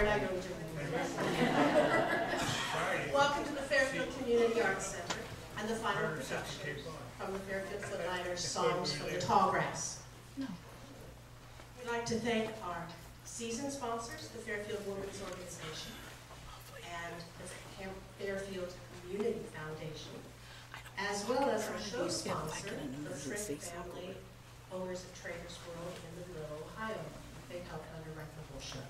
tired, I don't do it. Welcome to the Fairfield Community Arts Center and the final production from the Fairfield Footlighters, Songs from the Tall Grass. We'd like to thank our season sponsors, the Fairfield Women's Organization and the Fairfield Community Foundation, as well as our show sponsor, the Frick family, owners of Traders World in Middleville, Ohio. They helped underwrite the whole show.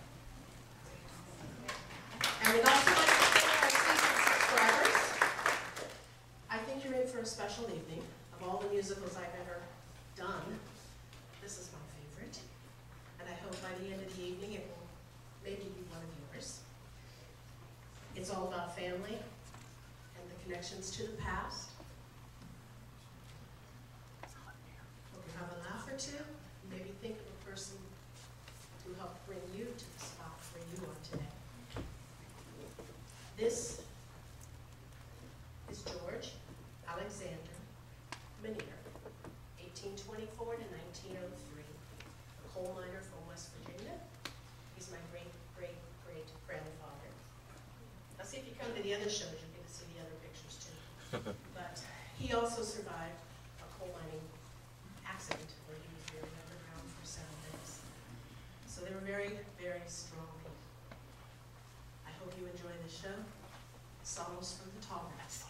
And we'd also like to thank our season subscribers. I think you're in for a special evening. Of all the musicals I've ever done, this is my favorite. And I hope by the end of the evening it will maybe be one of yours. It's all about family and the connections to the past. Hope you have a laugh or two. Maybe think of a person who helped bring you to the spot where you are today. This is George Alexander Minier, 1824 to 1903, a coal miner from West Virginia. He's my great-great-great-grandfather. Now see if you come to the other shows, you'll get to see the other pictures too. But he also survived a coal mining accident where he was buried underground for 7 days. So they were very, very strong people. I hope you enjoy the show. Songs from the Tall Grass.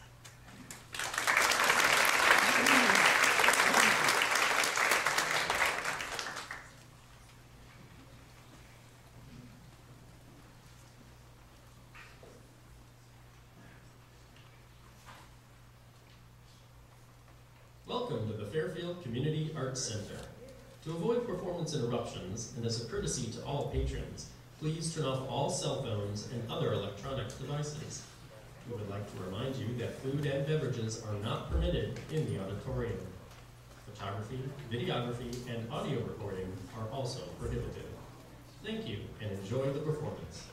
Welcome to the Fairfield Community Arts Center. To avoid performance interruptions, and as a courtesy to all patrons, please turn off all cell phones and other electronic devices. We would like to remind you that food and beverages are not permitted in the auditorium. Photography, videography, and audio recording are also prohibited. Thank you, and enjoy the performance.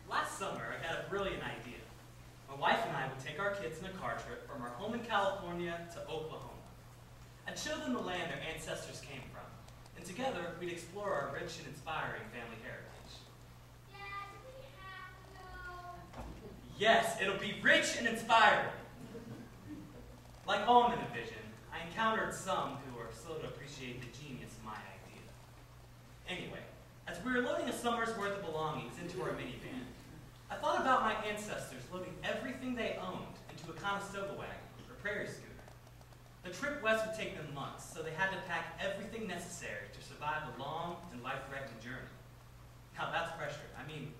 Last summer, I had a brilliant idea. My wife and I would take our kids in a car trip from our home in California to Oklahoma. I'd show them the land their ancestors came from, and together we'd explore our rich and inspiring family heritage. Dad, do we have to go? Yes, it'll be rich and inspiring. Like all men of vision, I encountered some who were slow to appreciate the genius of my idea. Anyway, as we were loading a summer's worth of belongings into our minivan, I thought about my ancestors loading everything they owned into a Conestoga wagon or prairie scooter. The trip west would take them months, so they had to pack everything necessary to survive the long and life-threatening journey. Now that's pressure. I mean,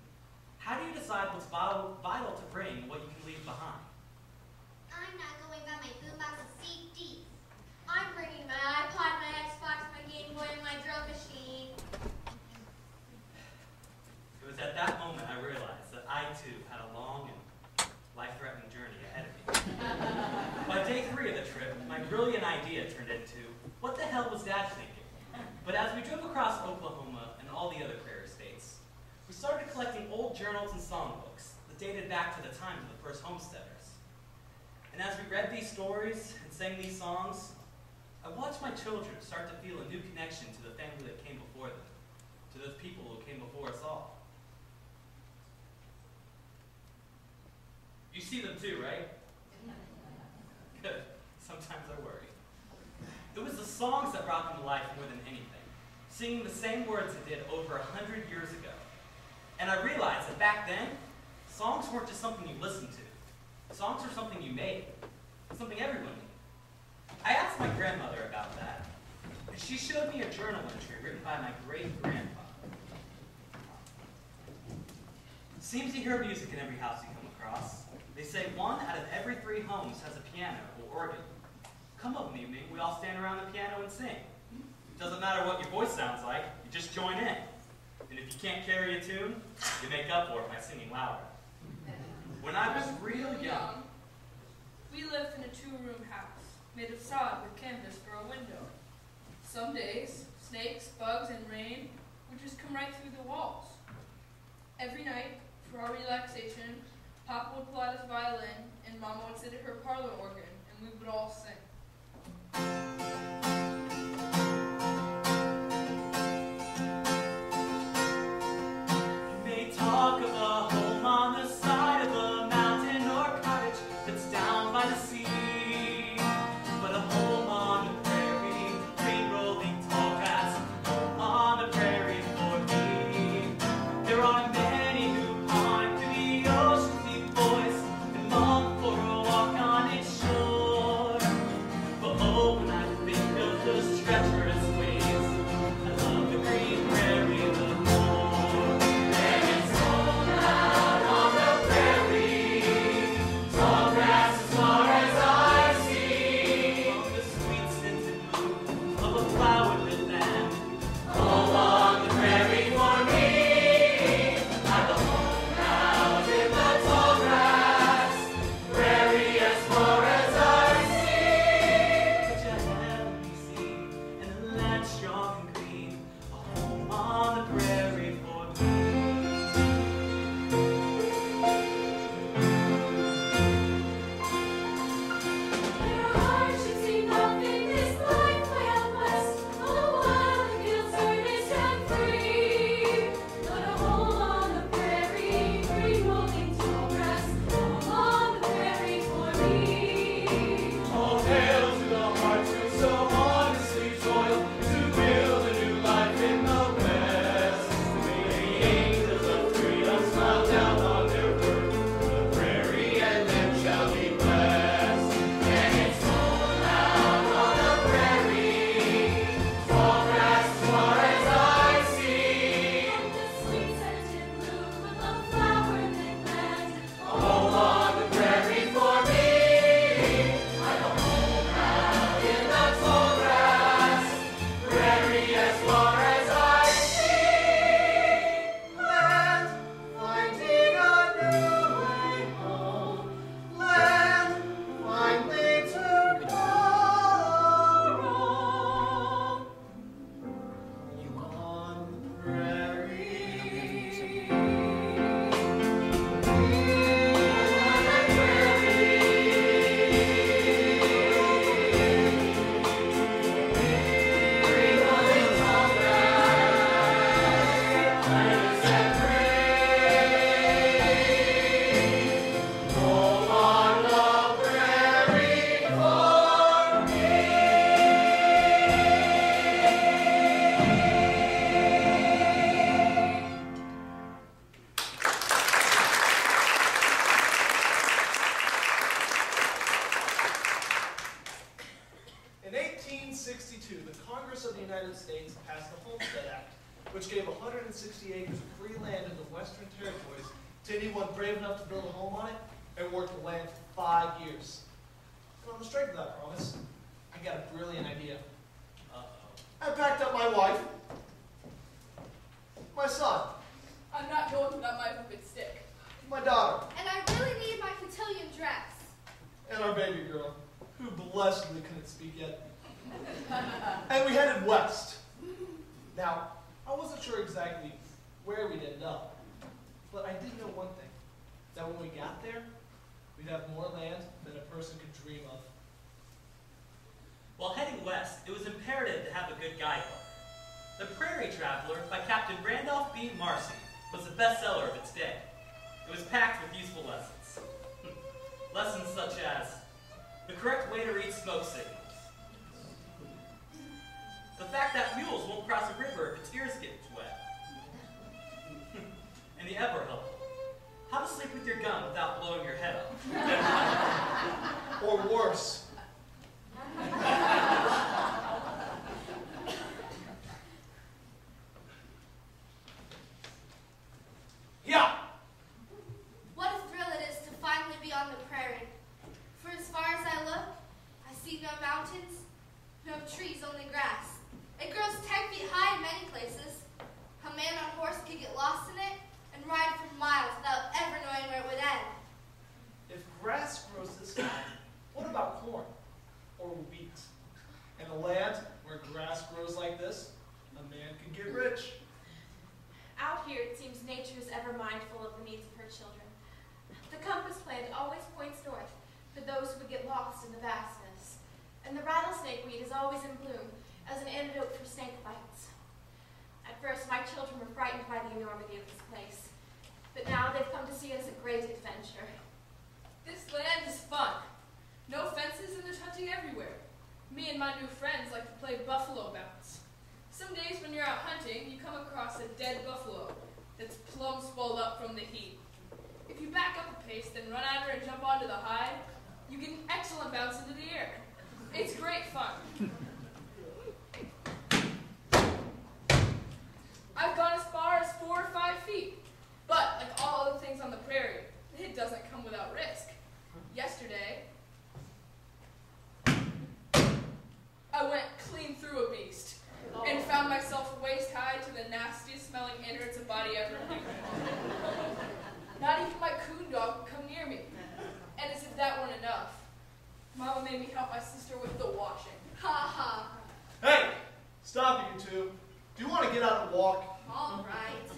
how do you decide what's vital to bring and what you can leave behind? I'm not going by my boombox and CDs. I'm bringing my iPod, my Xbox, my Game Boy, and my drum machine. It was at that moment I realized that I too had a long and life-threatening journey ahead of me. By day 3 of the trip, my brilliant idea turned into, what the hell was Dad thinking? But as we drove across Oklahoma and all the other prairie states, we started collecting old journals and songbooks that dated back to the times of the first homesteaders. And as we read these stories and sang these songs, I watched my children start to feel a new connection to the family that came before them, to those people who came before us all. You see them too, right? Good. Sometimes I worry. It was the songs that brought them to life more than anything, singing the same words they did over 100 years ago. And I realized that back then, songs weren't just something you listened to. Songs were something you made, something everyone made. I asked my grandmother about that, and she showed me a journal entry written by my great-grandfather. It seems you hear music in every house you come across. They say 1 out of every 3 homes has a piano or organ. Come up an evening, we all stand around the piano and sing. It doesn't matter what your voice sounds like, you just join in. And if you can't carry a tune, you make up for it by singing louder. When I was real young, we lived in a 2-room house. made of sod with canvas for a window. Some days, snakes, bugs, and rain would just come right through the walls. Every night, for our relaxation, Papa would pull out his violin, and Mama would sit at her parlor organ, and we would all sing. You may talk of a home on the side of a mountain or cottage that's down by the sea, but a home on the prairie, green rolling tall grass, home on the prairie for me. There are many who pine to the ocean's deep voice and long for a walk on its shore. But oh, when I think of those treacherous ways, I love the green prairie the more. And it's home out on the prairie, tall grass as far as I see, from the sweet scented bloom of a flower-lit land. Home on the prairie for me. I've a home out in the tall grass, prairie as far as I see. Such a heavenly scene, and the land strong and green. A home on the prairie for me. There are hardships enough in this life way out west. All the while the fields earnest and free. But a home on the prairie, green rolling tall grass. Home on the prairie for me. All hail to the hearts who so honestly toil to build a new life in the West. May the angels of freedom smile down on their work. The prairie and them shall be blessed. And it's home out on the prairie, tall grass as far as I see. And the sweet scented bloom of a flower-lit land. Home on the prairie for me. I've a home out in the tall grass, prairie as far as I see. Land, finding a new way home. Land, finally to call home. You on the prairie. In 1862, the Congress of the United States passed the Homestead Act, which gave 160 acres of free land in the Western Territories to anyone brave enough to build a home on it and work the land for 5 years. And on the strength of that promise, I got a brilliant idea. I packed up my wife, my son, I'm not going without my hoop and stick. my daughter, And I really need my cotillion dress. and our baby girl, who blessedly couldn't speak yet. And we headed west. Now, I wasn't sure exactly where we'd end up, but I did know one thing, that when we got there, we'd have more land than a person could dream of. While heading west, it was imperative to have a good guidebook. The Prairie Traveler by Captain Randolph B. Marcy was the bestseller of its day. It was packed with useful lessons. Lessons such as the correct way to read smoke signals, the fact that mules won't cross a river if its ears get wet, and the ever helpful, how to sleep with your gun without blowing your head up. Or worse. Yeah. What a thrill it is to finally be on the prairie. For as far as I look, I see no mountains, no trees, only grass. It grows 10 feet high in many places. A man on horse could get lost in it and ride for miles without ever knowing where it would end. nature is ever mindful of the needs of her children. The compass plant always points north for those who would get lost in the vastness. And the rattlesnake weed is always in bloom as an antidote for snake bites. At first, my children were frightened by the enormity of this place, but now they've come to see it as a great adventure. This land is fun. No fences and there's hunting everywhere. Me and my new friends like to play buffalo bounce. Some days when you're out hunting, you come across a dead buffalo that's plumb swelled up from the heat. If you back up a pace, then run at her and jump onto the hide, you get an excellent bounce into the air. It's great fun. I've gone as far as 4 or 5 feet, but like all other things on the prairie, it doesn't come without risk. Yesterday, I went clean through a beast and found myself waist high to the nastiest smelling innards a body ever knew. Not even my coon dog would come near me. And as if that weren't enough, Mama made me help my sister with the washing. Ha ha. Hey, stop it, you two. Do you want to get out and walk? All right.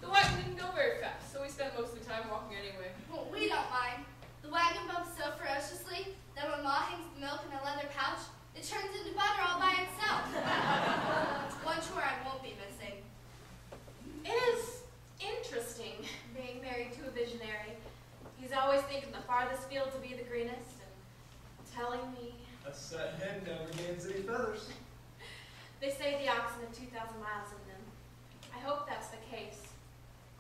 The wagon didn't go very fast, so we spent most of the time walking anyway. Well, we don't mind. The wagon bumps so ferociously that when Ma hangs the milk in a leather pouch, it turns into butter all by itself. One chore I won't be missing. It is interesting being married to a visionary. He's always thinking the farthest field to be the greenest and telling me. A set hen never gains any feathers. They say the oxen have 2,000 miles in them. I hope that's the case,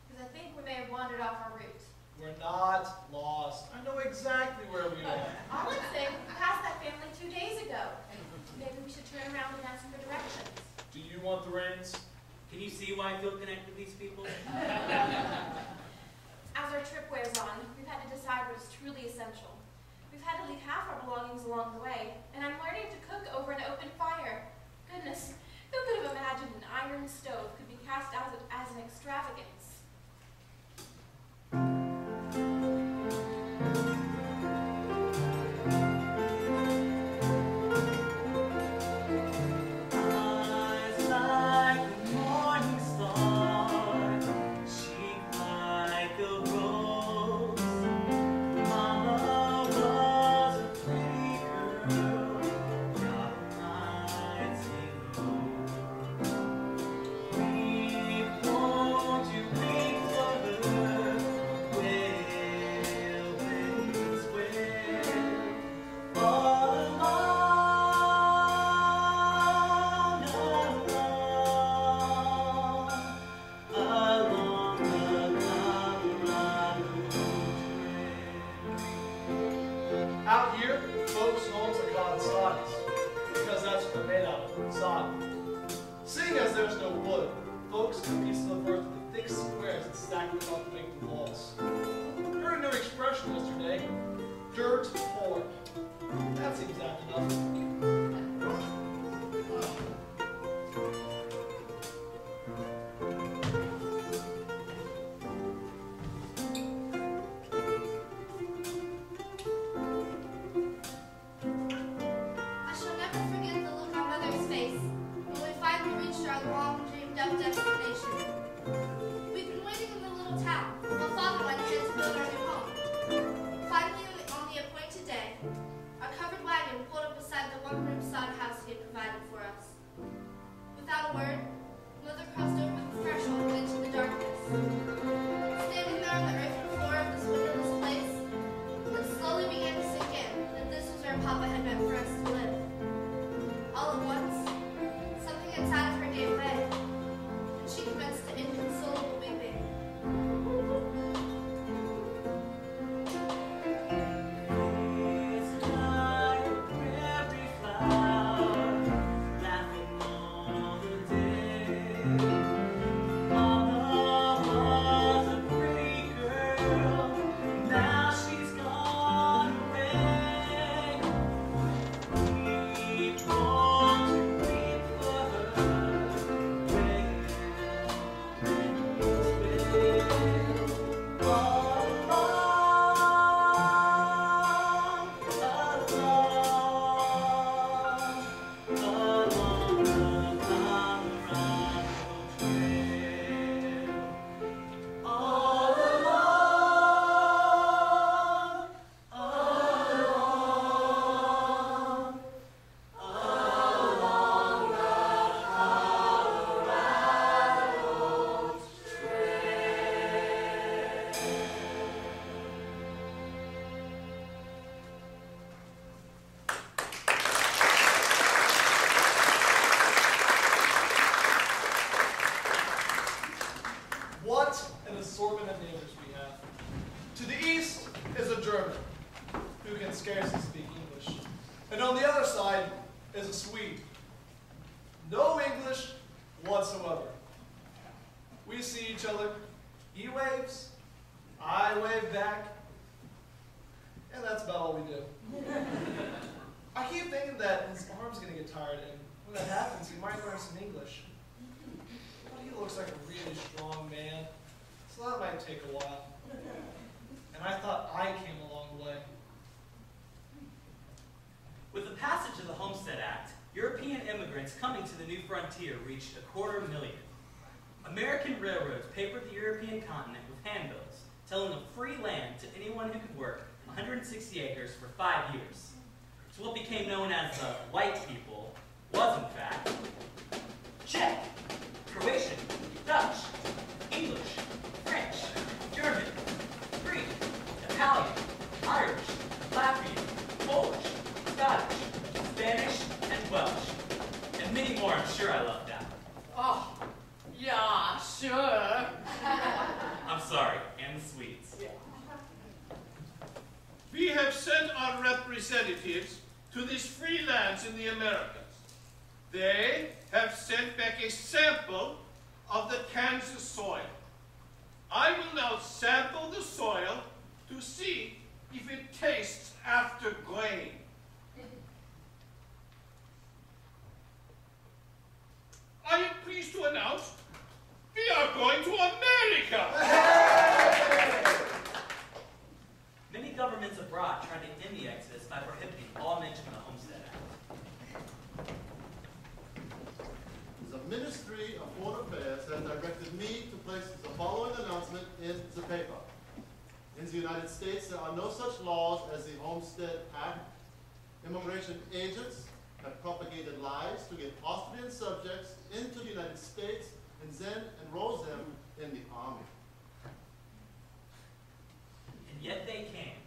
because I think we may have wandered off our route. We're not lost. I know exactly where we are. All I'm saying, we passed that family 2 days ago. Maybe we should turn around and ask for directions. Do you want the reins? Can you see why I feel connected to these people? As our trip wears on, we've had to decide what is truly essential. We've had to leave half our belongings along the way, and I'm learning to cook over an open fire. Goodness, who could have imagined an iron stove could be cast out as an extravagance? Eyes like the morning star, cheek like a rose. Mama was a pretty girl, got nights in row. What an assortment of neighbors we have. To the east is a German, who can scarcely speak English. And on the other side is a Swede. No English whatsoever. We see each other. He waves, I wave back, and that's about all we do. I keep thinking that his arm's gonna get tired, and when that happens, he might learn some English. But he looks like a really strong man, so that might take a while. And I thought I came a long way. With the passage of the Homestead Act, European immigrants coming to the new frontier reached 250,000. American railroads papered the European continent with handbills, telling of free land to anyone who could work 160 acres for 5 years. So what became known as the white people was, in fact, Czech, Croatian, Dutch, English, French, German, Greek, Italian, Irish, Latvian, Polish, Scottish, Spanish, and Welsh. And many more I'm sure I left out. Oh, yeah, sure. I'm sorry, and the Swedes. We have sent our representatives to these free lands in the Americas. They have sent back a sample of the Kansas soil. I will now sample the soil to see if it tastes after grain. I am pleased to announce we are going to America! Many governments abroad tried to end the exodus by prohibiting all mention of the Homestead Act. The Ministry of Foreign Affairs has directed me to place the following announcement in the paper. In the United States, there are no such laws as the Homestead Act. Immigration agents have propagated lies to get Austrian subjects into the United States and then enroll them in the army. And yet they came.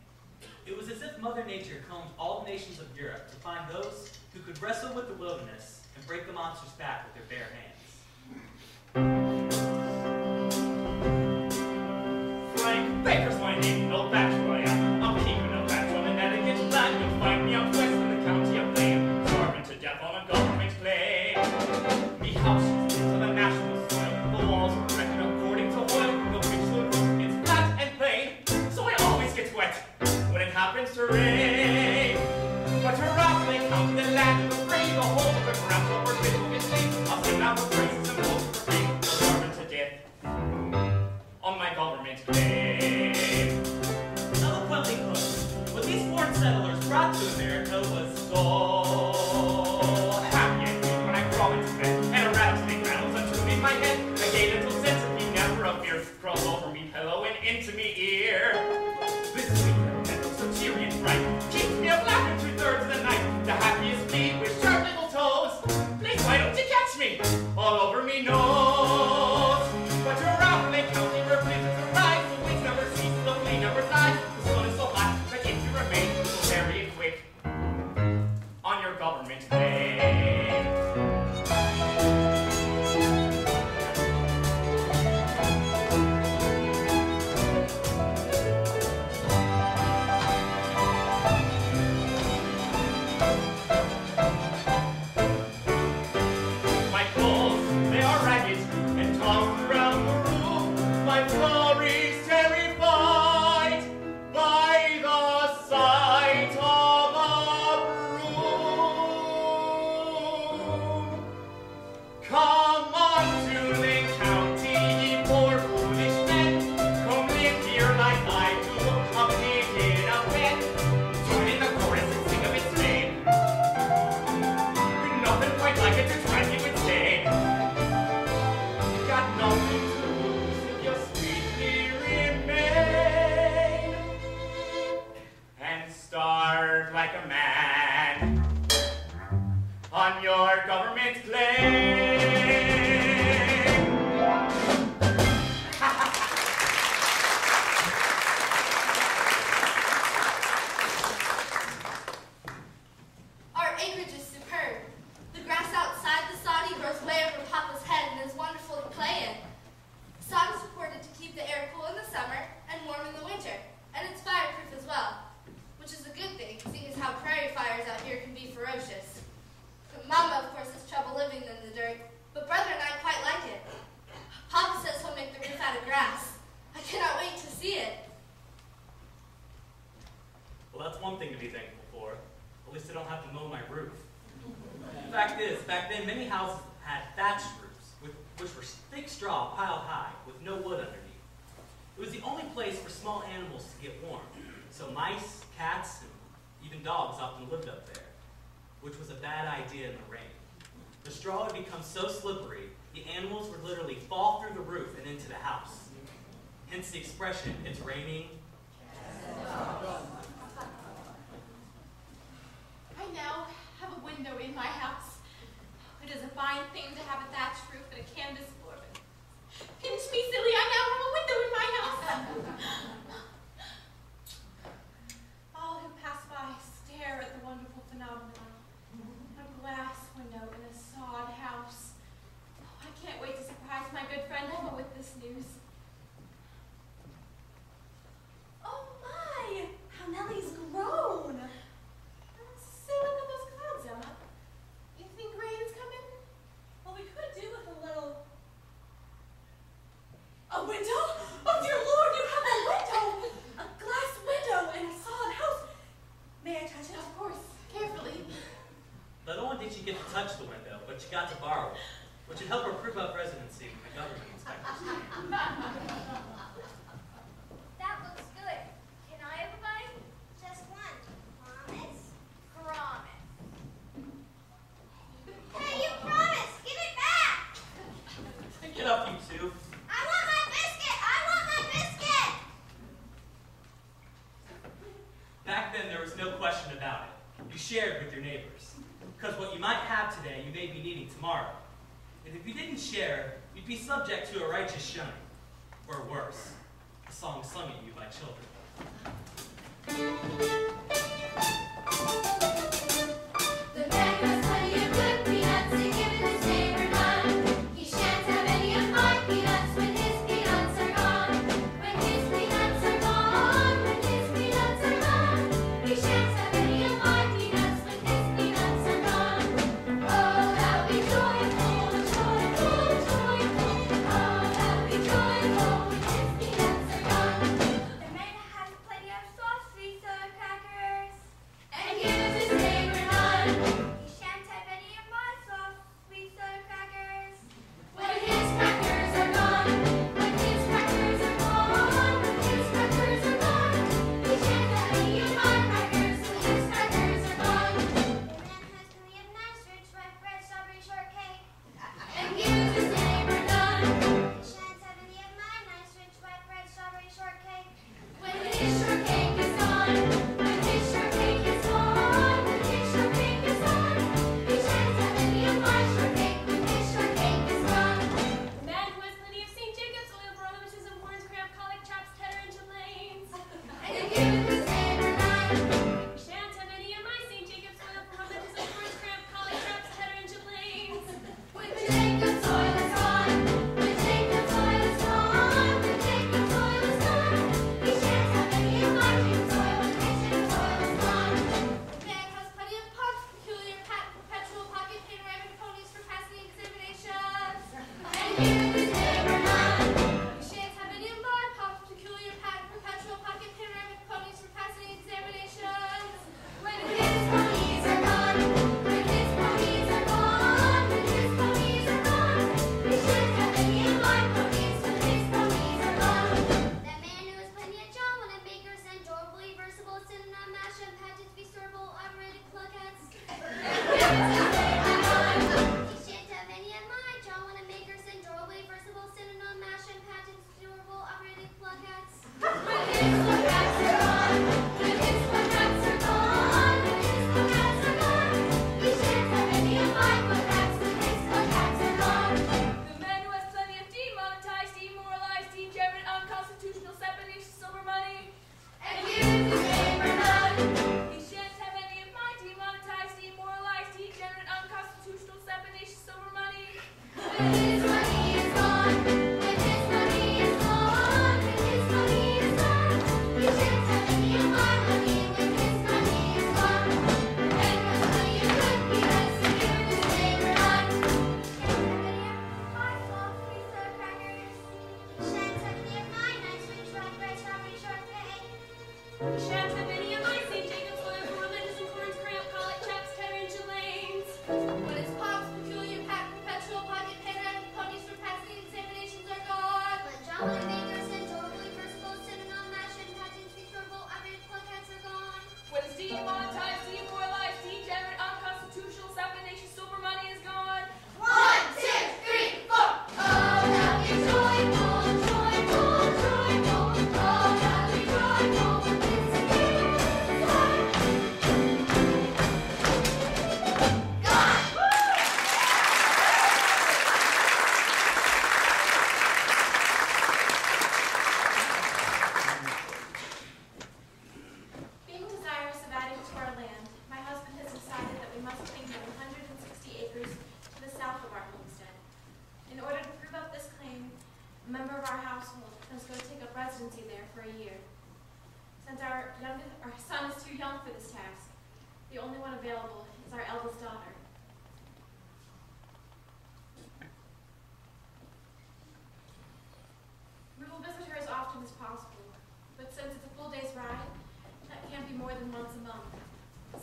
It was as if Mother Nature combed all the nations of Europe to find those who could wrestle with the wilderness and break the monster's back with their bare hands. Frank Baker's my name, no bachelor I am. I'm keeping a batch on an elegant land. You'll find me out west in the county of Blaine, starving to death on a government claim. Me house is into the national soil. The walls are erected according to oil. The pixel roof is flat and plain, so I always get wet when it happens to rain. But to roughly count the land of the free, the whole of the ground over 50 states. I'll send out straw piled high with no wood underneath. It was the only place for small animals to get warm, so mice, cats, and even dogs often lived up there, which was a bad idea in the rain. The straw would become so slippery, the animals would literally fall through the roof and into the house. Hence the expression, it's raining. I now have a window in my house. It is a fine thing to have a thatched roof and a canvas floor, but pinch me silly, I now have a window in my house. All who pass by stare at the wonderful phenomenon. A glass window in a sod house. Oh, I can't wait to surprise my good friend Emma with this news. Oh my! How Nellie's grown! Say, look at those clouds, Emma. You think rain's coming? Well, we could do with a little... A window? Oh, dear Lord, you have a window! A glass window in a solid house. May I touch it? Of course. Carefully. Not only did she get to touch the window, but she got to borrow it, which would help her prove up residency with the government inspectors. That looks good. Can I have a bite? Just one. Promise? Promise. Hey, you promised! Give it back! Get up, you two. I want my biscuit! I want my biscuit! Back then, there was no question about it. You shared with your neighbors. Because what you might have today, you may be needing tomorrow. And if you didn't share, you'd be subject to a righteous shunning. Or worse, a song sung at you by children. The man who has plenty of good peanuts to give his neighbor none. He shan't have any of my peanuts when his peanuts are gone. When his peanuts are gone, when his peanuts are gone. He shan't have any of my peanuts when his peanuts are gone. Oh, that would be joyful, joyful, joyful. Oh, that would be joyful when his peanuts are gone. The man has plenty of soft sweet soda crackers. And gives his neighbor none. He shan't have any of my soft sweet soda crackers. When his crackers are gone, when his crackers are gone, when his crackers are gone, he shan't have any of my crackers when his crackers are gone. The man has plenty of nice rich white bread strawberry shortcake. And gives his neighbor none. He shan't have any of my nice rich white bread strawberry shortcake. When his shortcake is gone, when his shortcake is gone, when his shortcake is gone, he shan't have any of my shortcake when his shortcake is gone. The man who has plenty of St. Jacob's oil, barometers, and horns, cramp, colic, chaps, cheddar, and chiplanes. And gives his neighbor none. We shan't have any of my St. Jacob's oil, barometers, and horns, cramp, colic, chaps, cheddar, and chiplanes. When Jacob's oil is gone, when Jacob's oil is gone, when Jacob's oil is gone, he shan't have any of my Jacob's oil when his Jacob's oil is gone. The man has plenty of pots, peculiar perpetual pocket panoramic ponies for passing examinations. And gives his neighbor none. We shan't have any of my pops, peculiar perpetual pocket panoramic ponies for passing examinations. When his ponies are gone, when his ponies are gone, when his ponies are gone, he shan't have any of my ponies when his ponies are gone. That man who has plenty of John when makers and durably versatile synonym mash and patents be servable operated plugheads. He shan't have any of my John when makers and durably versatile synonym mash and patents durable operated plugheads. When his plugheads are gone, when his plugheads are gone, when his plugheads are gone, he shan't have any of my plugheads when his plugheads are gone. The man who has plenty of demonetized, demoralized, degenerate, unconstitutional, separated silver money. And gives his neighbor none. He shan't have any of my demonetized, demoralized, degenerate, unconstitutional, separated silver money. When his money is gone, when his money is gone, when his money is gone, he shan't have any of my money when his money is gone. The man has plenty of good peanuts to give his neighbor none. My soft sweet soda crackers. Shan't have any of my nice rich white bread strawberry shortcake. We shan't have any of my St. Jacob's oil, barometers, and horns, cramp, colic, chaps, cheddar, and chiplanes. What is pops, peculiar perpetual pocket panoramic ponies for passing examinations member of our household, and is going to take up residency there for a year. Since our son is too young for this task, the only one available is our eldest daughter. We will visit her as often as possible, but since it's a full day's ride, that can't be more than once a month.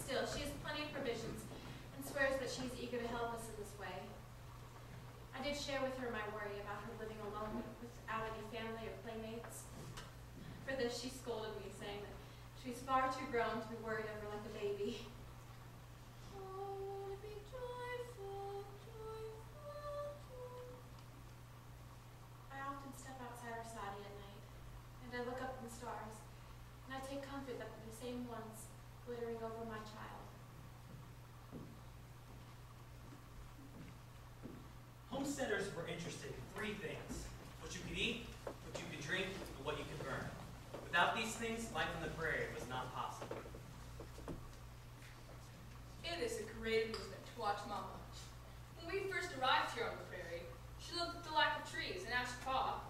Still, she has plenty of provisions and swears that she is eager to help us in this way. I did share with her my worry about her living alone without any family or playmates. For this, she scolded me, saying that she's far too grown to be worried over like a baby. Oh, be joyful, joyful, joyful. I often step outside our sadi at night, and I look up at the stars, and I take comfort that they're the same ones glittering over my child. Homesteaders were interested in three things: what you could eat, what you could drink, and what you could burn. Without these things, life on the prairie was not possible. It is a great amusement to watch Mama. When we first arrived here on the prairie, she looked at the lack of trees and asked Pa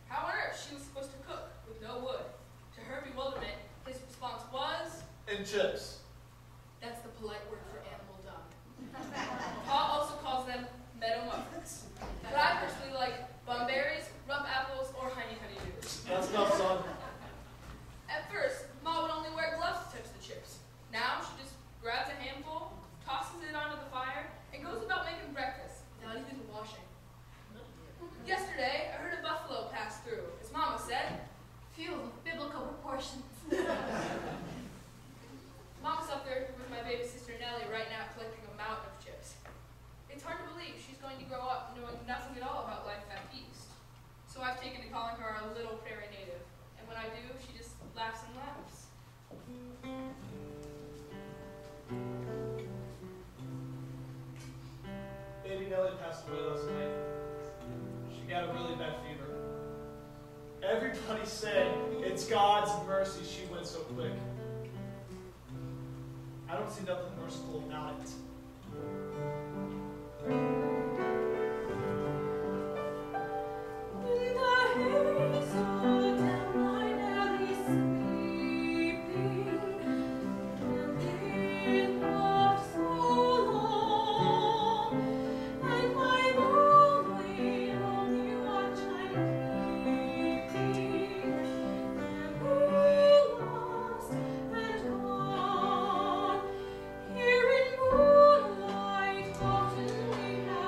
how on earth she was supposed to cook with no wood. To her bewilderment, his response was, And chips. "That's the polite word for animal dung." Pa also calls them meadow muffins. But I personally like bumberries, rump apples, or honeydews. That's enough, son. At first, Ma would only wear gloves to touch the chips. Now she just grabs a handful, tosses it onto the fire, and goes about making breakfast without even washing. Yesterday, I heard a buffalo pass through. As Mama said, Few of biblical proportions. Mama's up there with my baby sister Nellie right now collecting a mountain of chips. It's hard to believe she's going to grow up knowing nothing at all about life back east. So I've taken to calling her a little prairie native. And when I do, she just laughs and laughs. Baby Nellie passed away last night. She got a really bad fever. Everybody said it's God's mercy she went so quick. I don't see nothing merciful about it. In the haze of daylight, Nellie sleeping, and it was so long, and my lonely watch I'm keeping, and we lost and gone. Here in moonlight, often we have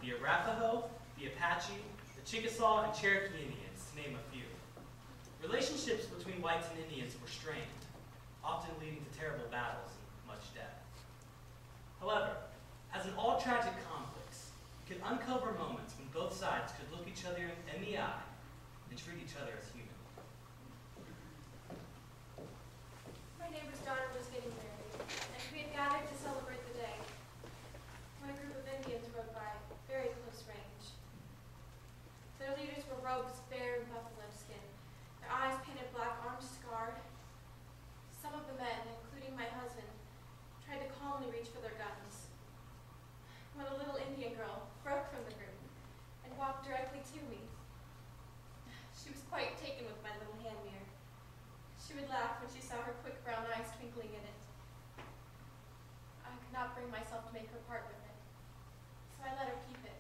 the Arapaho, the Apache, the Chickasaw, and Cherokee Indians, to name a few. Relationships between whites and Indians were strained, often leading to terrible battles and much death. However, as in all tragic conflicts, we could uncover moments when both sides could look each other in the eye and treat each other as human. My neighbor's daughter was getting married, and we had gathered to celebrate the day when a group of Indians rode by, very close range. Their leaders were robes bare in buffalo skin, their eyes painted black, arms scarred. Some of the men, including my husband, tried to calmly reach for their guns, when a little Indian girl broke from the group and walked directly to me. She was quite taken with my little hand mirror. She would laugh when she saw her quick brown eyes twinkling in it. I could not bring myself to make her part with it, so I let her keep it,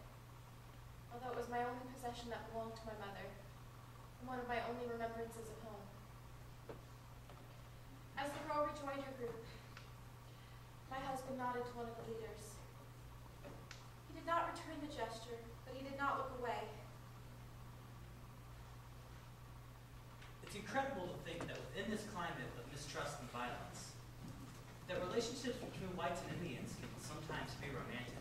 although it was my only possession that belonged to my mother, and one of my only remembrances of home. As the girl rejoined her group, my husband nodded to one of the leaders. He did not return the gesture, but he did not look away. It's incredible to think that within this climate of mistrust and violence, that relationships between whites and Indians can sometimes be romantic.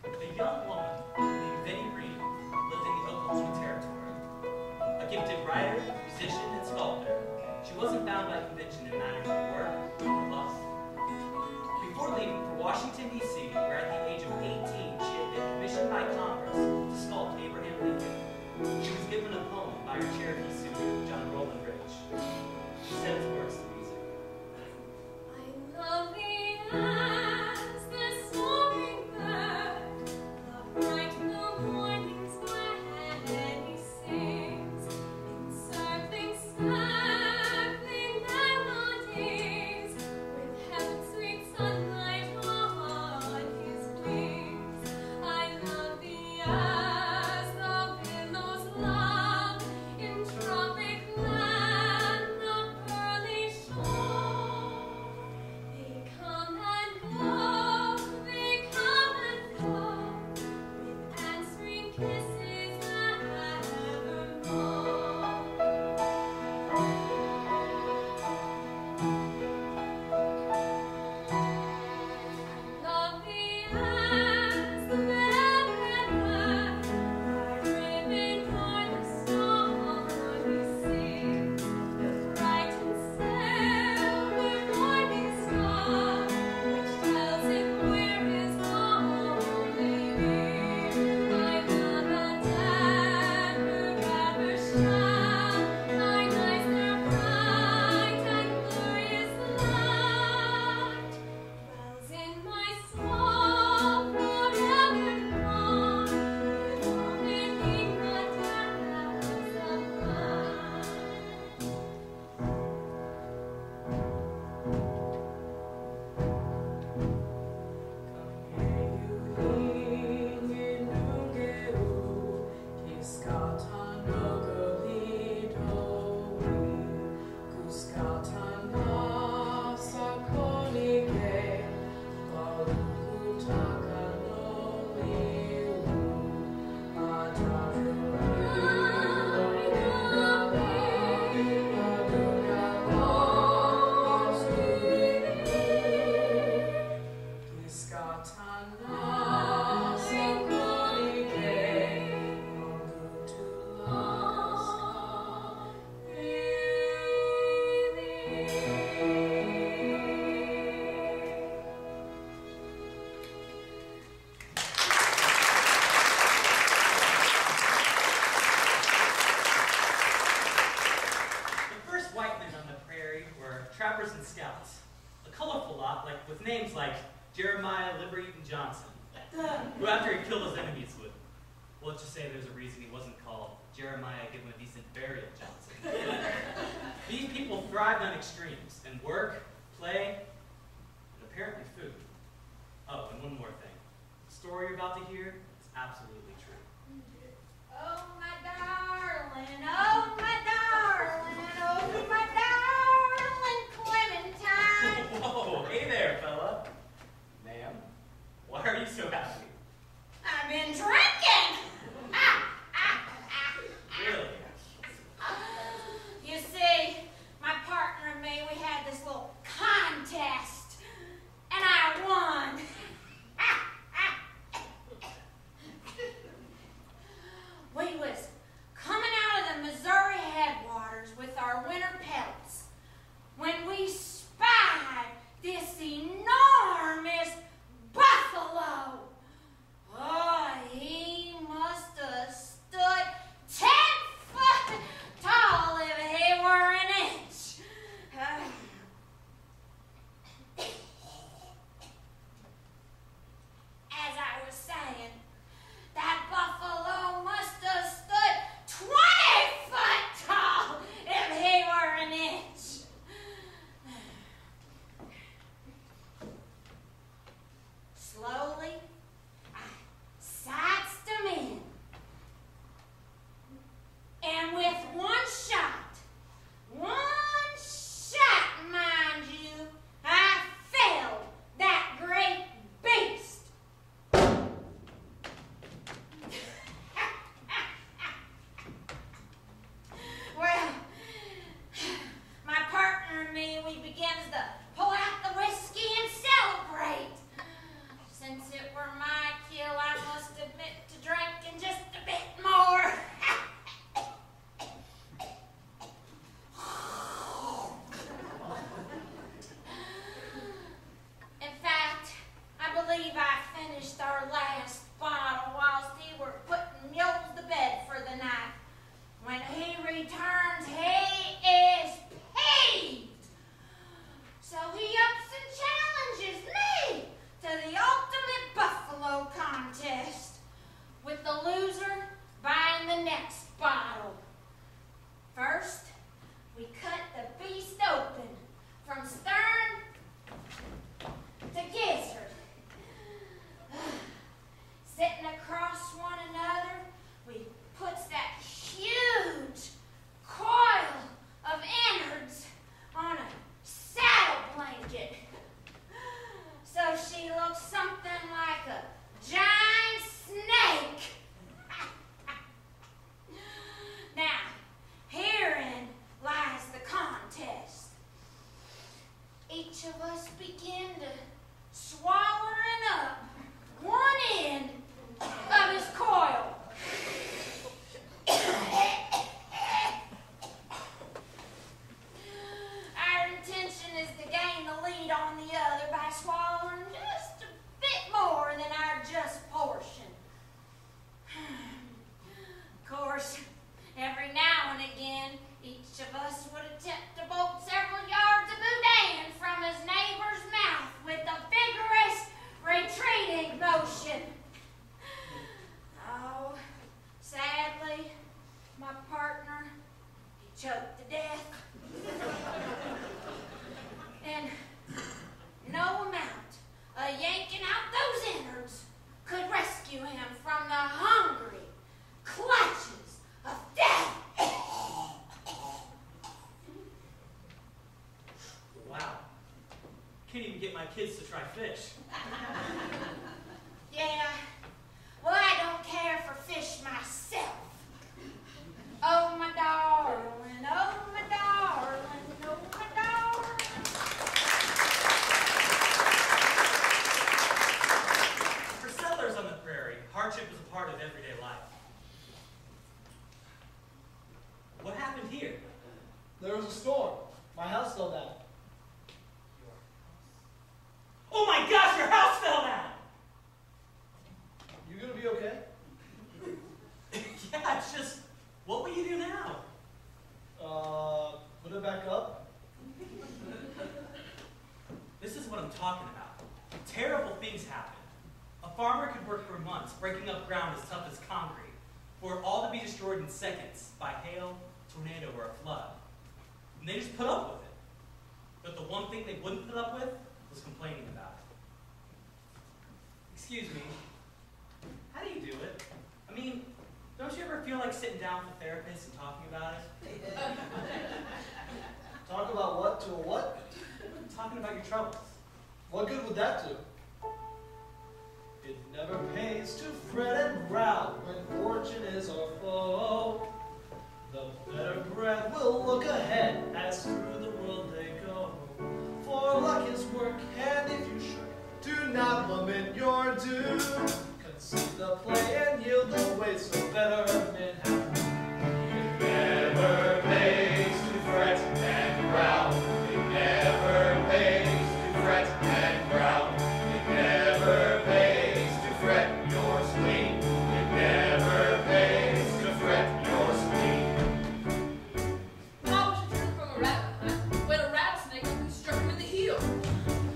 A young woman named Vinnie Reed lived in the Oklahoma Territory. A gifted writer, musician, and sculptor, she wasn't bound by convention in matters of work or lust. Before leaving for Washington, D.C., where at the age of 18 she had been commissioned by Congress to sculpt Abraham Lincoln, she was given a poem by her Cherokee suitor, John Roland Rich. She set its words to music. I love thee as the soaring bird, the bright blue mornings when he sings, encircling, circling melodies, with heaven's sweet sunlight on his wings. I love thee as the billows love in tropic land the pearly shore. They come and go, they come and go, with answering kisses evermore. Love thee as the river, driven o'er the stormy sea, the bright and silver morning star, which tells him where his lonely be. I love and ever shine, thine eyes their bright and glorious light dwells in my soul forevermore, living beneath the depths of mine. The first white men on the prairie were trappers and scouts, a colorful lot with names like Jeremiah Liberty Eaton Johnson, who after he killed his enemies would, well, let's just say there's a reason he wasn't called Jeremiah Give Him a Decent Burial Johnson. These people thrived on extremes in work, play, and apparently food. Oh, and one more thing. The story you're about to hear is absolutely true. Oh my darling, oh my darling, oh my darling Clementine. Whoa, hey there, fella. Ma'am, why are you so happy? I've been kids to try fish. Yeah, well, I don't care for fish myself. Oh, my darling, oh, my darling, oh, my darling. For settlers on the prairie, hardship was a part of everyday life. What happened here? There was a storm. My house fell down. Oh my gosh, your house fell down! You gonna be okay? Yeah, it's just, what will you do now? Put it back up. This is what I'm talking about. Terrible things happen. A farmer could work for months breaking up ground as tough as concrete, for it all to be destroyed in seconds by hail, tornado, or a flood. And they just put up with it. But the one thing they wouldn't put up with was complaining about it. Excuse me, how do you do it? I mean, don't you ever feel like sitting down with a therapist and talking about it? Talk about what to a what? Talking about your troubles. What good would that do? It never pays to fret and growl when fortune is our foe. The better bred will look ahead as through the world they go. For luck is work, and if you should, do not lament your doom. Concede the play and yield the weight, so better men have. It never pays to fret and growl. It never pays to fret and growl. It never pays to fret your spleen. It never pays to fret your spleen. Pop was returned from a rabbit hunt when a rattlesnake struck him in the heel.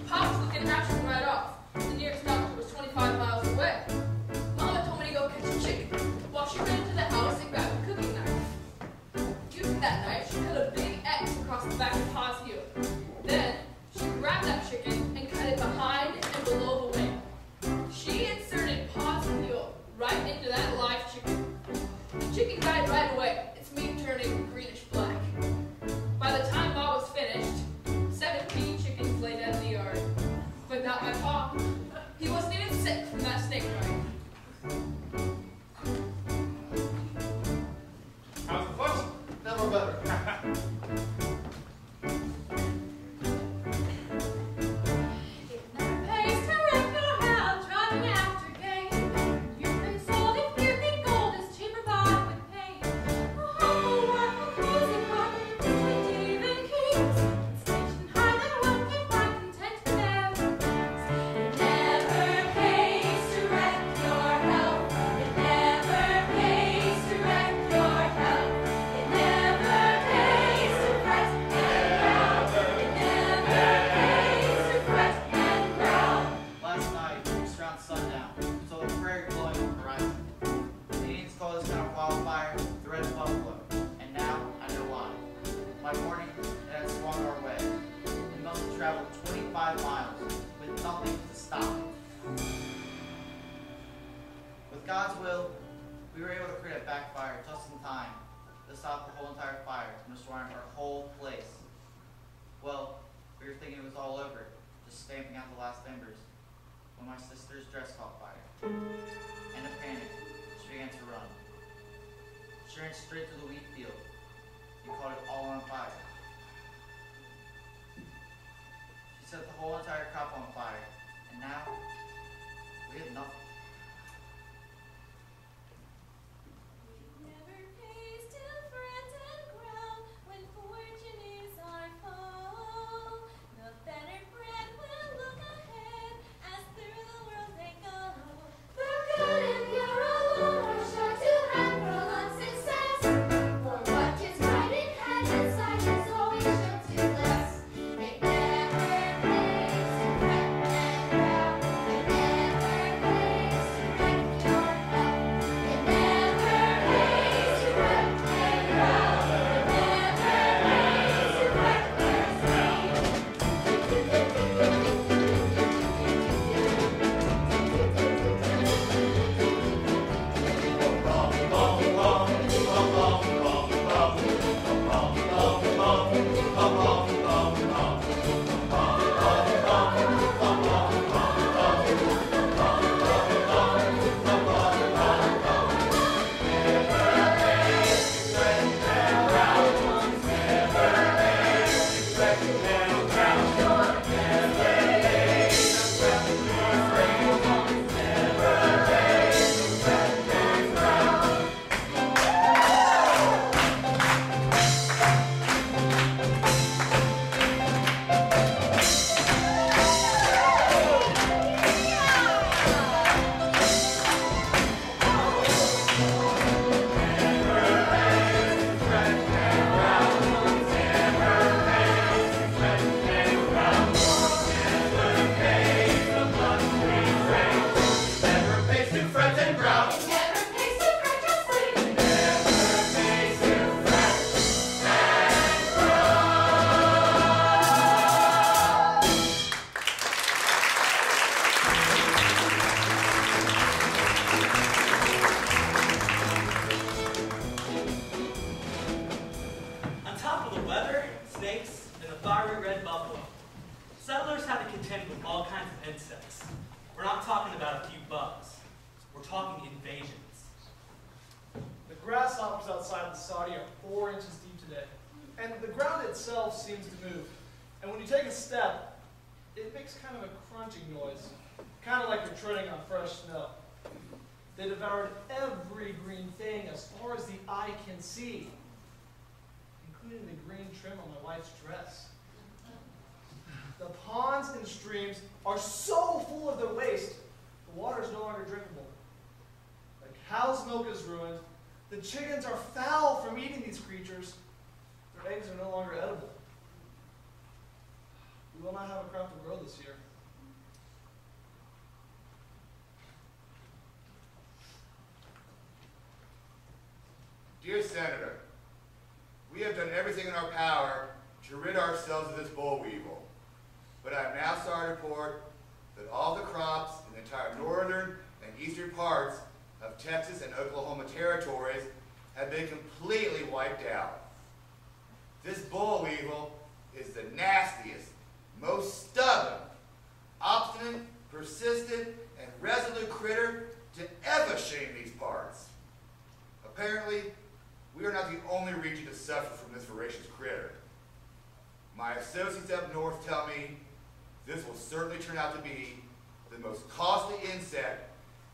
Pop was looking naturally right off. The nearest doctor was 25 miles away. Mama told me to go catch a chicken while she ran to the house and grabbed a cooking knife. Using that knife, she cut a big X across the back of Pa's heel. Then, she grabbed that chicken and cut it behind and below the wing. She inserted Pa's heel right into that live chicken. The chicken died right away, its meat turning greenish black. By the time Ma was finished, 17 chickens lay dead in the yard. But not my Pa. He wasn't even sick from that snake bite. How's the foot? Never better. It never pays to wreck your health driving after gain. You've been sold if you think gold is cheaper bought with pain. A humble work, a cozy work, between Stephen Kings. Station high that one can find content with everything. It never pays to wreck your health. It never pays to wreck your health. It never pays to fret and growl. It never pays to fret and growl. Last night, just around sundown, saw the prairie glowing on the horizon. The Indians call this kind of wildfire the red buffalo, and now I know why. By morning, it had swung our way. It must have traveled 25 miles with nothing to stop it. With God's will, we were able to create a backfire just in time to stop the whole entire fire from destroying our whole place. Well, we were thinking it was all over, just stamping out the last embers, when my sister's dress caught fire. In a panic, she began to run. She ran straight to the wheat field and caught it all on fire. She set the whole entire crop on fire, and now we have nothing. It never pays to fret and growl when fortune is our foe. The better bred will look ahead as through the world they go. The good and pure alone are sure to have prolonged success. For what is right in heaven's sight is always sure to bless. It never pays to fret and growl. It never pays stumps outside the Saudi are 4 inches deep today. And the ground itself seems to move. And when you take a step, it makes kind of a crunching noise, kind of like you're treading on fresh snow. They devoured every green thing as far as the eye can see, including the green trim on my wife's dress. The ponds and streams are so full of their waste, the water is no longer drinkable. The cow's milk is ruined. The chickens are foul from eating these creatures. Their eggs are no longer edible. We will not have a crop to grow this year. Dear Senator, we have done everything in our power to rid ourselves of this boll weevil. But I'm now sorry to report that all the crops in the entire northern and eastern parts of Texas and Oklahoma territories have been completely wiped out. This boll weevil is the nastiest, most stubborn, obstinate, persistent, and resolute critter to ever shame these parts. Apparently, we are not the only region to suffer from this voracious critter. My associates up north tell me this will certainly turn out to be the most costly insect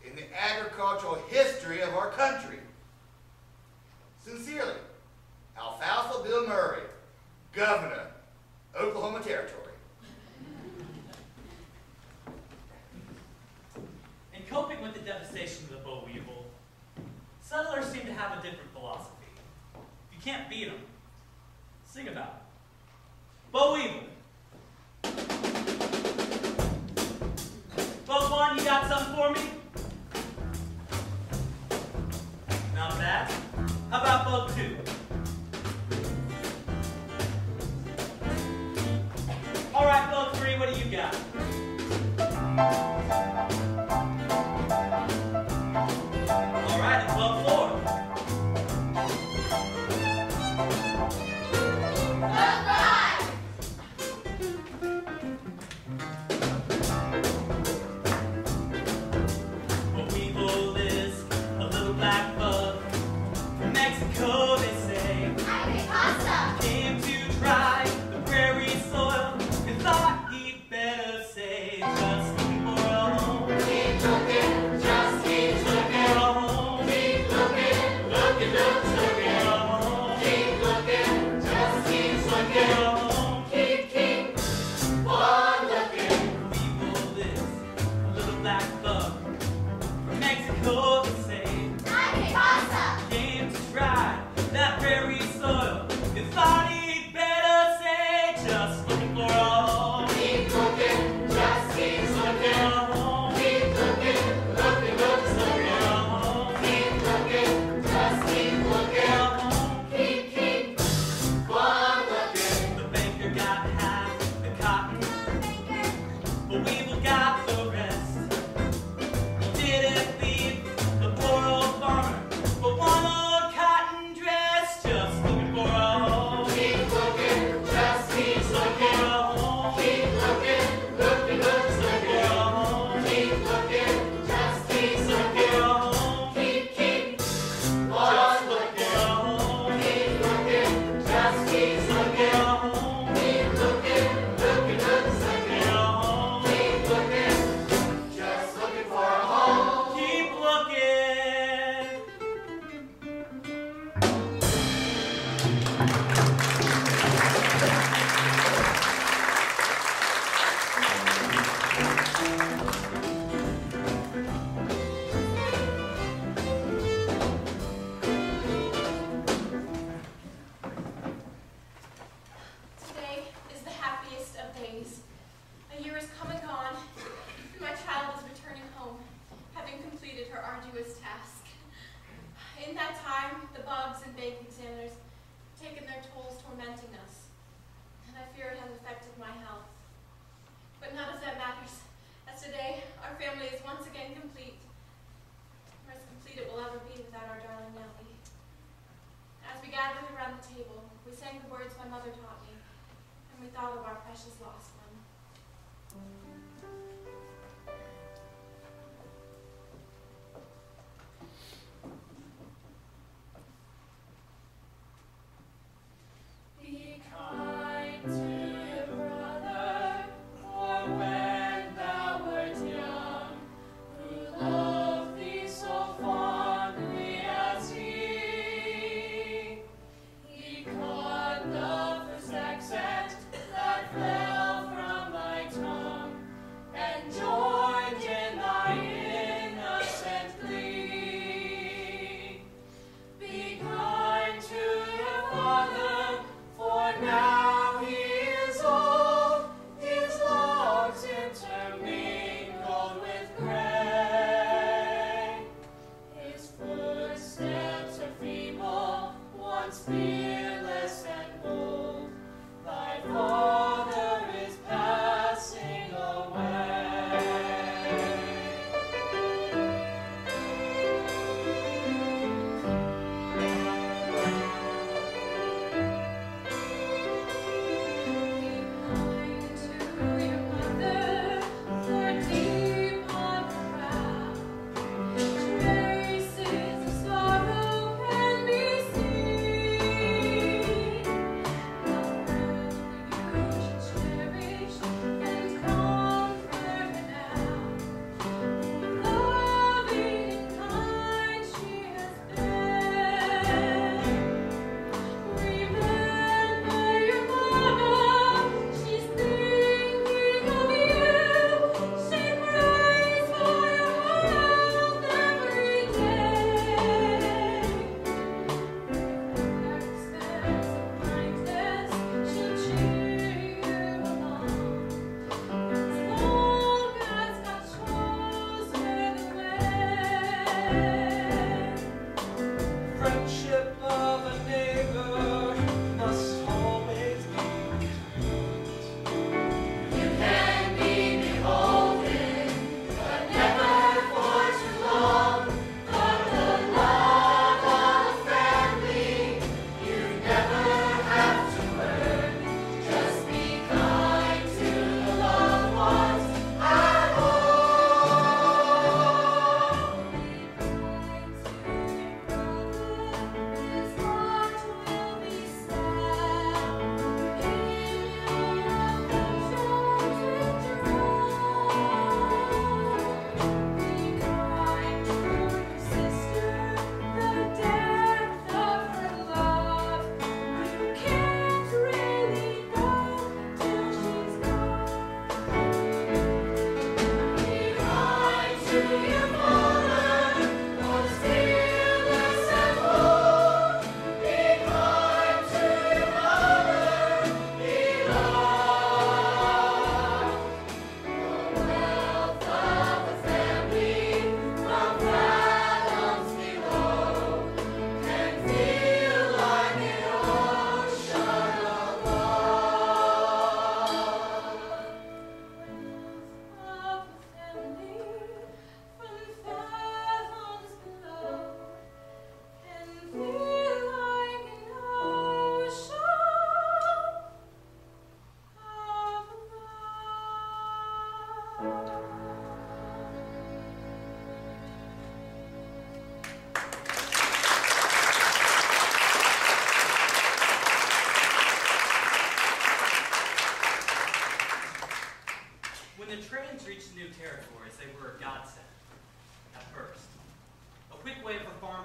in the agricultural history of our country. Sincerely, Alfalfa Bill Murray, Governor, Oklahoma Territory. In coping with the devastation of the boll weevil, settlers seem to have a different philosophy. If you can't beat them, sing about it. Boll weevil. Boat 1, you got something for me? Not bad. How about boat 2? All right, boat 3, what do you got? All right, it's boat 4.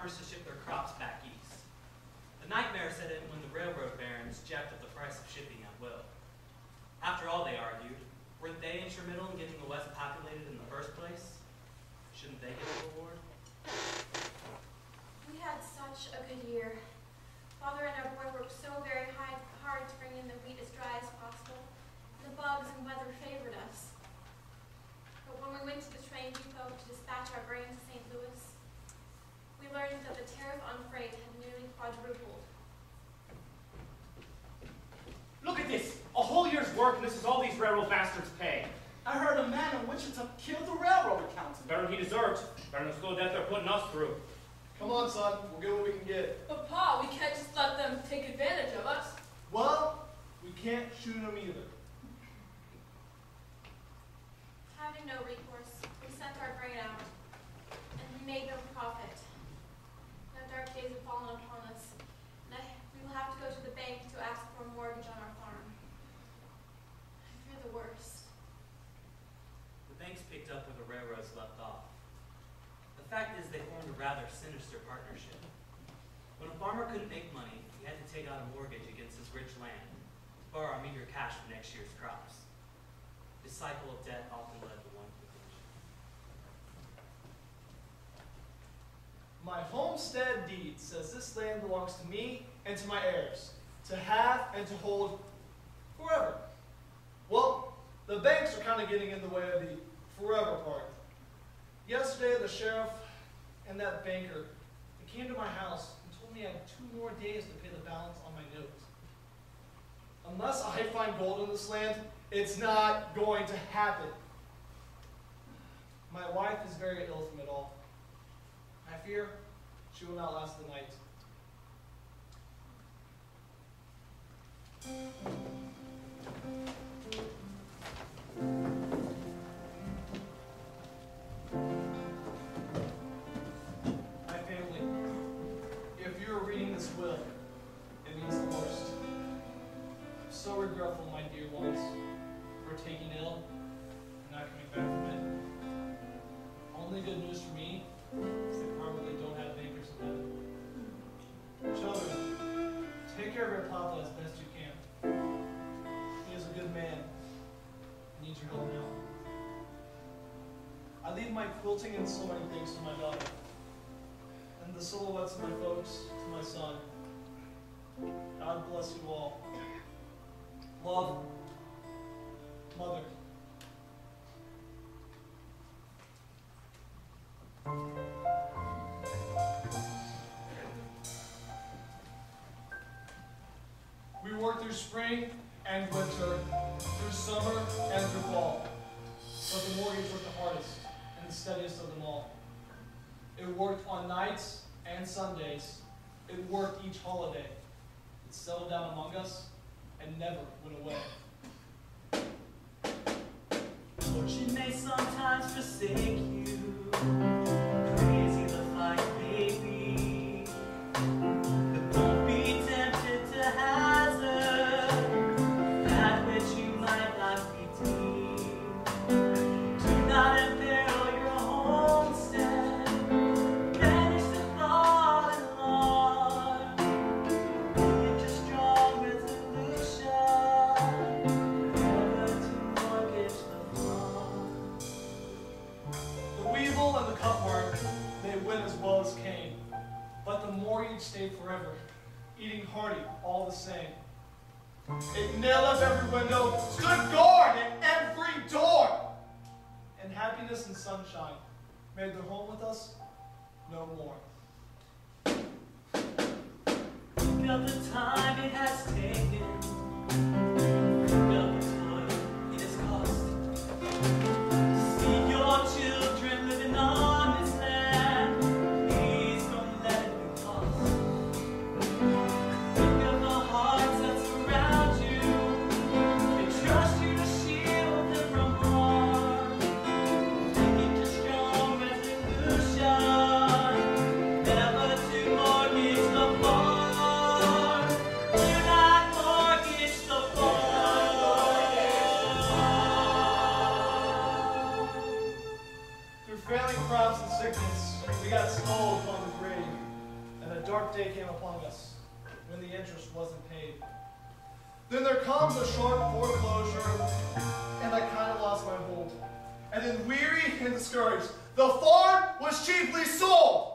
farmers to ship their crops back east. The nightmare set in when the railroad barons jacked up the price of shipping at will. After all, they argued, weren't they instrumental in getting the West populated in the first place? Shouldn't they get a reward? We had such a good year. Father and our boy worked so very hard to bring in the wheat as dry as possible. The bugs and weather favored us. But when we went to the train depot to dispatch our grain to St. Louis, we learned that the tariff on freight had nearly quadrupled. Look at this! A whole year's work, and this is all these railroad bastards pay. I heard a man in Wichita killed the railroad accountant. Better than he deserves. Better than the slow death they're putting us through. Come on, son. We'll get what we can get. But Pa, we can't just let them take advantage of us. Well, we can't shoot them either. Having no recourse, we sent our grain out, and we made no profit. No dark days have fallen upon us, and we will have to go to the bank to ask for a mortgage on our farm. I fear the worst. The banks picked up where the railroads left off. The fact is they formed a rather sinister partnership. When a farmer couldn't make money, he had to take out a mortgage against his rich land to borrow meager cash for next year's crops. This cycle of debt often led to one conclusion. My homestead deed says this land belongs to me and to my heirs, to have and to hold forever. Well, the banks are kind of getting in the way of the forever part. Yesterday, the sheriff and that banker, they came to my house and told me I had 2 more days to pay the balance on my note. Unless I find gold in this land, it's not going to happen. My wife is very ill from it all. I fear she will not last the night. My family, if you're reading this will, it means the worst. I'm so regretful, my dear ones, for taking ill and not coming back from it. Only good news for me is they probably don't have bankers in heaven. Children, take care of your papa as best you can. He is a good man. He needs your help now. I leave my quilting and sewing things to my daughter, and the silhouettes of my folks to my son. God bless you all. Love, Mother. We worked through spring and winter, through summer and through fall. But the mortgage worked the hardest and the steadiest of them all. It worked on nights and Sundays. It worked each holiday. It settled down among us and never went away. Fortune may sometimes forsake you, crazy the fight may be, but don't be tempted to hazard that which you might not redeem. Do not imperil your homestead, banish the thought and alarm, make a strong resolution, never to mortgage the farm. The weevil and the cutworm, they went as well as came. But the mortgage stayed forever, eating hearty all the same. It nailed up every window, stood guard at every door. And happiness and sunshine made their home with us no more. Think of the time it has taken. Think of the toil it has cost. To see your children living on this land. Please don't let it be lost. Think of the hearts that surround you. They trust you to shield them from harm. Make it a strong resolution. dark day came upon us, when the interest wasn't paid. Then there comes a sharp foreclosure, and I kind of lost my hold. And then, weary and discouraged, the farm was cheaply sold.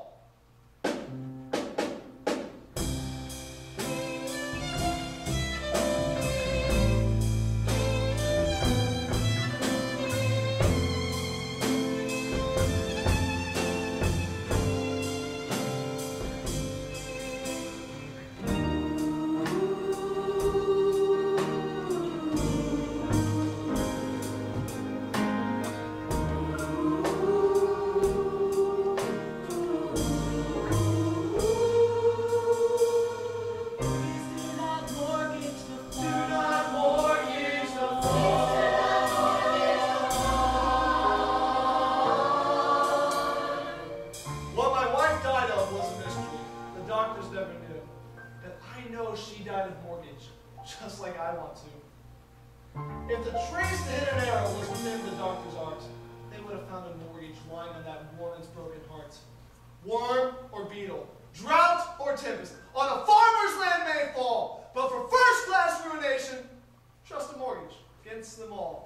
Just like I want to. If the trace to hit an arrow was within the doctor's art, they would have found a mortgage lying on that woman's broken heart. Worm or beetle, drought or tempest, on a farmer's land may fall, but for first-class ruination, trust a mortgage against them all.